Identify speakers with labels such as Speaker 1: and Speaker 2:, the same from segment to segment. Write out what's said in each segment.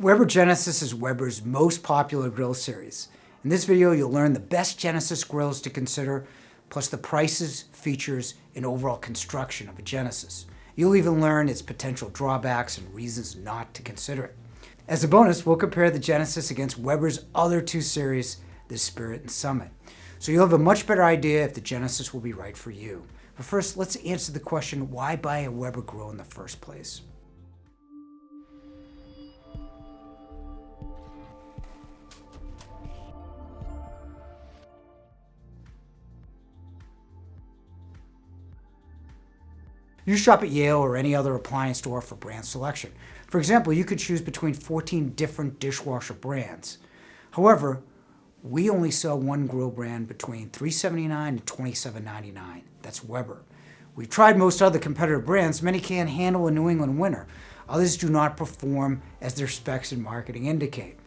Speaker 1: Weber Genesis is Weber's most popular grill series. In this video, you'll learn the best Genesis grills to consider, plus the prices, features, and overall construction of a Genesis. You'll even learn its potential drawbacks and reasons not to consider it. As a bonus, we'll compare the Genesis against Weber's other two series, the Spirit and Summit. So you'll have a much better idea if the Genesis will be right for you. But first, let's answer the question, why buy a Weber grill in the first place? You shop at Yale or any other appliance store for brand selection. For example, you could choose between 14 different dishwasher brands. However, we only sell one grill brand between $379 and $27.99. That's Weber. We've tried most other competitor brands. Many can't handle a New England winter. Others do not perform as their specs and marketing indicate.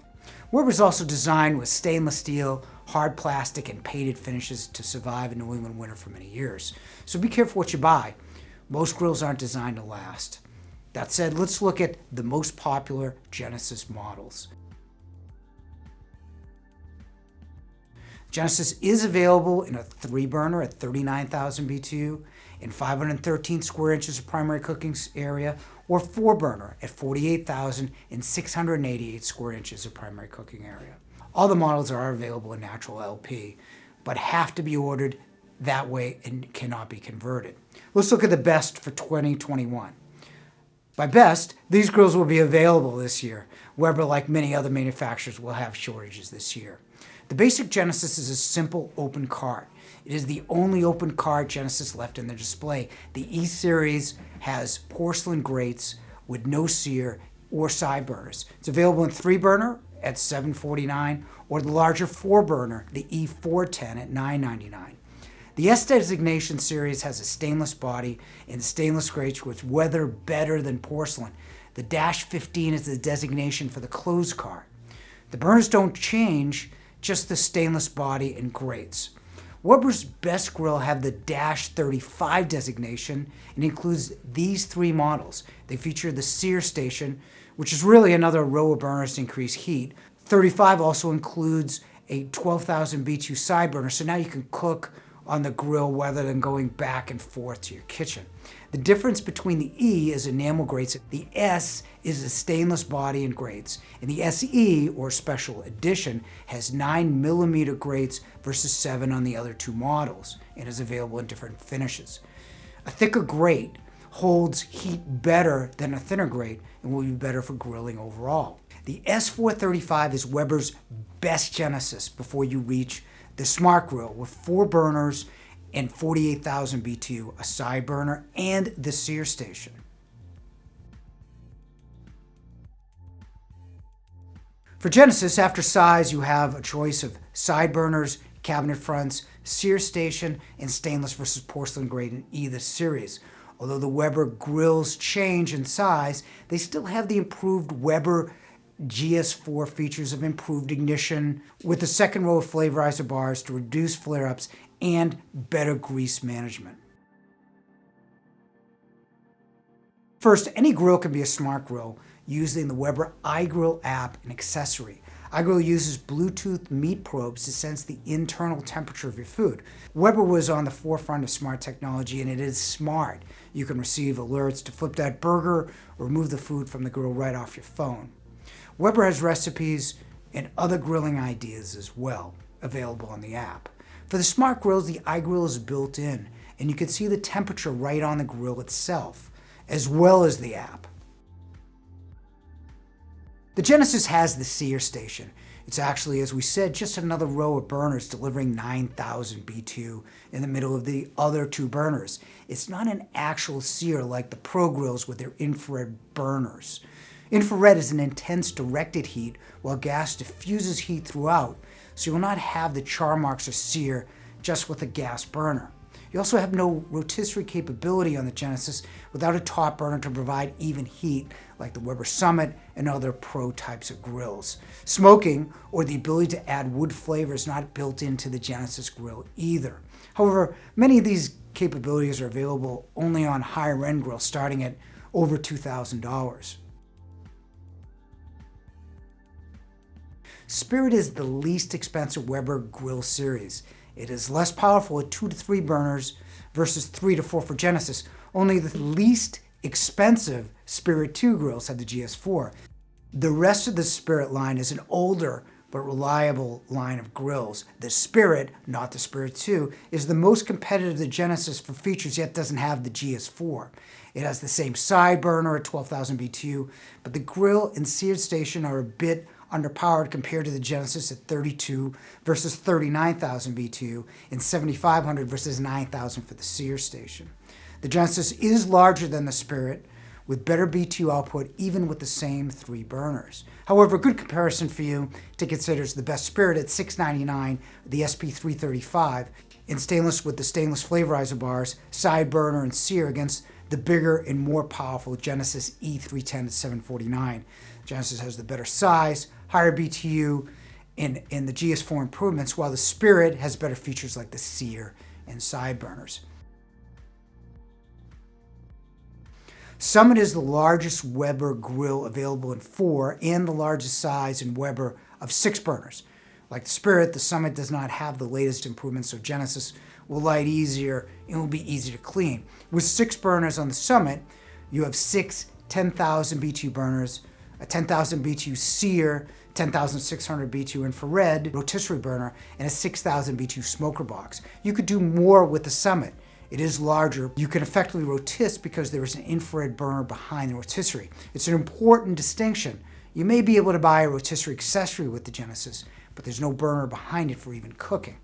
Speaker 1: Weber is also designed with stainless steel, hard plastic, and painted finishes to survive a New England winter for many years. So be careful what you buy. Most grills aren't designed to last. That said, let's look at the most popular Genesis models. Genesis is available in a 3-burner at 39,000 BTU and 513 square inches of primary cooking area, or 4-burner at 48,000 and 688 square inches of primary cooking area. All the models are available in natural LP, but have to be ordered that way and cannot be converted. Let's look at the best for 2021. By best, these grills will be available this year. Weber, like many other manufacturers, will have shortages this year. The basic Genesis is a simple open cart. It is the only open cart Genesis left in their display. The E-Series has porcelain grates with no sear or side burners. It's available in 3-burner at $749 or the larger 4-burner, the E410 at $999. The S designation series has a stainless body and stainless grates which weather better than porcelain. The Dash 15 is the designation for the closed cart. The burners don't change, just the stainless body and grates. Weber's best grill have the Dash 35 designation and includes these 3 models. They feature the sear station, which is really another row of burners to increase heat. 35 also includes a 12,000 BTU side burner, so now you can cook on the grill rather than going back and forth to your kitchen. The difference between the E is enamel grates. The S is a stainless body and grates. And the SE, or Special Edition, has 9mm grates versus 7 on the other 2 models and is available in different finishes. A thicker grate holds heat better than a thinner grate and will be better for grilling overall. The S435 is Weber's best Genesis before you reach the Smart Grill with 4 burners and 48,000 BTU, a side burner, and the sear station. For Genesis, after size, you have a choice of side burners, cabinet fronts, sear station, and stainless versus porcelain grate in either series. Although the Weber grills change in size, they still have the improved Weber GS4 features of improved ignition with the second row of flavorizer bars to reduce flare-ups and better grease management. First, any grill can be a smart grill using the Weber iGrill app and accessory. iGrill uses Bluetooth meat probes to sense the internal temperature of your food. Weber was on the forefront of smart technology, and it is smart. You can receive alerts to flip that burger or remove the food from the grill right off your phone. Weber has recipes and other grilling ideas as well available on the app. For the smart grills, the iGrill is built in, and you can see the temperature right on the grill itself, as well as the app. The Genesis has the sear station. It's actually, as we said, just another row of burners delivering 9,000 BTU in the middle of the other 2 burners. It's not an actual sear like the Pro grills with their infrared burners. Infrared is an intense directed heat, while gas diffuses heat throughout, so you will not have the char marks or sear just with a gas burner. You also have no rotisserie capability on the Genesis without a top burner to provide even heat like the Weber Summit and other Pro types of grills. Smoking, or the ability to add wood flavor, is not built into the Genesis grill either. However, many of these capabilities are available only on higher-end grills starting at over $2,000. Spirit is the least expensive Weber grill series. It is less powerful at 2 to 3 burners versus 3 to 4 for Genesis. Only the least expensive Spirit 2 grills have the GS4. The rest of the Spirit line is an older but reliable line of grills. The Spirit, not the Spirit 2, is the most competitive of the Genesis for features, yet doesn't have the GS4. It has the same side burner at 12,000 BTU, but the grill and sear station are a bit underpowered compared to the Genesis at 32 versus 39,000 BTU and 7,500 versus 9,000 for the sear station. The Genesis is larger than the Spirit, with better BTU output even with the same 3 burners. However, a good comparison for you to consider is the best Spirit at $699, the SP335, in stainless with the stainless flavorizer bars, side burner, and sear against the bigger and more powerful Genesis E310 at $749. Genesis has the better size, higher BTU, and the GS4 improvements, while the Spirit has better features like the sear and side burners. Summit is the largest Weber grill available in 4 and the largest size in Weber of 6 burners. Like the Spirit, the Summit does not have the latest improvements, so Genesis will light easier and will be easy to clean. With 6 burners on the Summit, you have 6 10,000 BTU burners, a 10,000 BTU sear, 10,600 BTU infrared rotisserie burner, and a 6,000 BTU smoker box. You could do more with the Summit. It is larger. You can effectively rotiss because there is an infrared burner behind the rotisserie. It's an important distinction. You may be able to buy a rotisserie accessory with the Genesis, but there's no burner behind it for even cooking.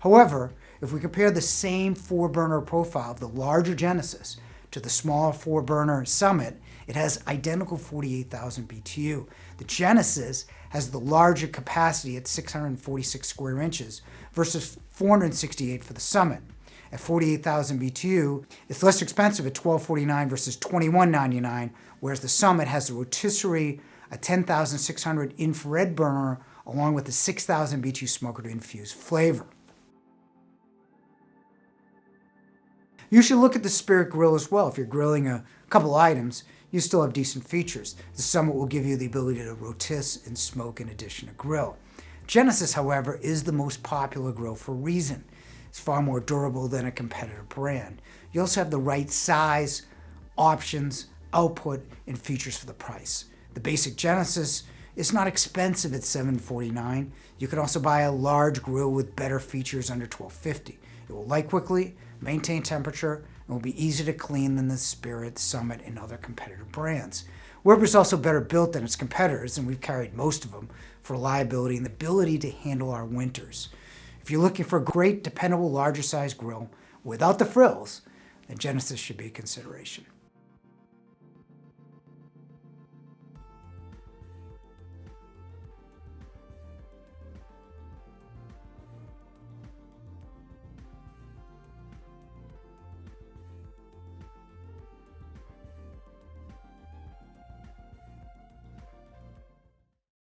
Speaker 1: However, if we compare the same 4-burner profile of the larger Genesis to the smaller 4-burner Summit, it has identical 48,000 BTU. The Genesis has the larger capacity at 646 square inches versus 468 for the Summit. At 48,000 BTU, it's less expensive at $1249 versus $2199, whereas the Summit has a rotisserie, a 10,600 infrared burner, along with a 6,000 BTU smoker to infuse flavor. You should look at the Spirit grill as well. If you're grilling a couple items, you still have decent features. The Summit will give you the ability to rotiss and smoke in addition to grill. Genesis, however, is the most popular grill for a reason. It's far more durable than a competitor brand. You also have the right size, options, output, and features for the price. The basic Genesis is not expensive at $749. You can also buy a large grill with better features under $1250. It will light quickly, maintain temperature, and will be easier to clean than the Spirit, Summit, and other competitor brands. Weber is also better built than its competitors, and we've carried most of them for reliability and the ability to handle our winters. If you're looking for a great, dependable, larger size grill without the frills, then Genesis should be a consideration.